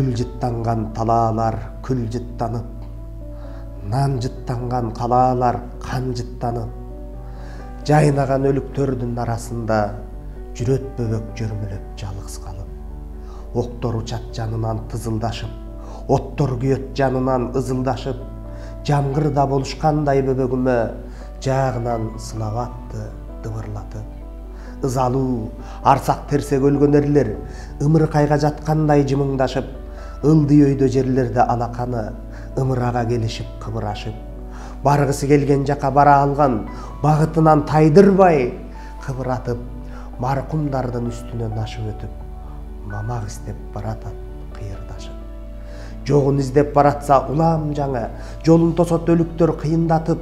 Гүл жыттанган талаалар күл жыттанып, нан жыттанган калаалар кан жыттанып, жайнаган өлүктөрдүн арасында жүрөт бөбөк жөрмөлөп жалгыз калып, октор учат жанынан тызылдашып, оттор күйөт жанынан ызылдашып, жамгырда болушкандай бөбөгүмө жаагынан сынап атты дыбырлатып. Ызалуу, арсак терсек өлгөн эрлер ымыркайга жаткандай жымыңдашып, ылдый өйдө жерлерде алаканы ымырага келишип кыбырашып, баргысы келген жака бара алган багытынан тайдырбай кыбыратып, маркумдардын үстүнөн ашып өтүп, мамак издеп баратат кыйырдашып. Жогун издеп баратса улам жаңы, жолун тосот өлүктөр кыйындатып,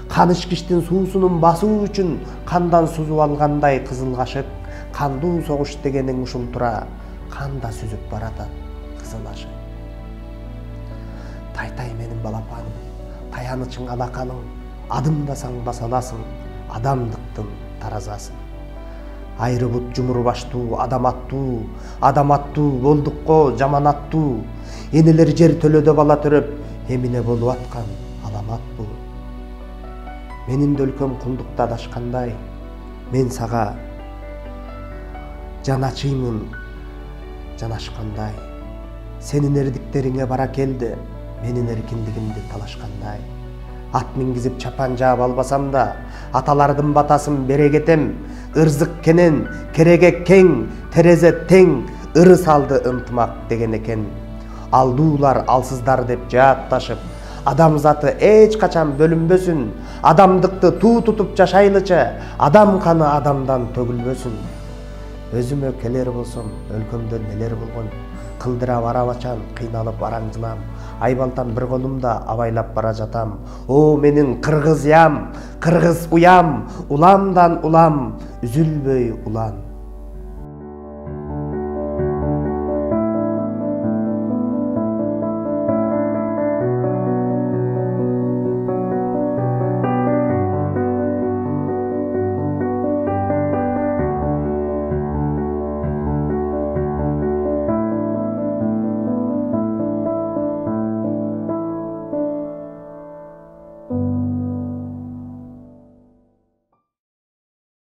каныш киштин суусунун басуу үчүн кандан сузуп алгандай кызылгашып, кандуу согуш дегениң ушул тура канда сүзүп баратат кызылашып. Тайтай менин балапаным, таянычың алаканың, адымдасаң баса аласың адамдыктын таразасын. Айры бут жумур баштуу, адам аттуу болдукко жаман аттуу, энелер жер төлөдө бала төрөп, эмине болуп аткан аламат бул. Менин да өлкөм кулдукта адашкандай, мен сага жаначыймын жанашкандай. Сенин эрдиктериңе бара келди, менин эркиндигимди талашкандай. Ат мингизип чапан жаап албасам да, аталардын батасын бере кетем. Ырзык кенен, кереге кең, терезе тең, ыры салды ынтымак деген экен. Алдуулар алсыздар деп жаатташып, адамзаты эч качан бөлүнбөсүн, адамдыкты туу тутуп жашайлычы, адам каны адамдан төгүлбөсүн. Өзүмө келер болсом, өлкөмдө нелер болгон, кылдырап арабачан, кыйналып араңжылам, айбалтам бир колумда абайлап бара жатам. О менин кыргыз ям, кыргыз уям, уламдан улам, үзүлбөй улан.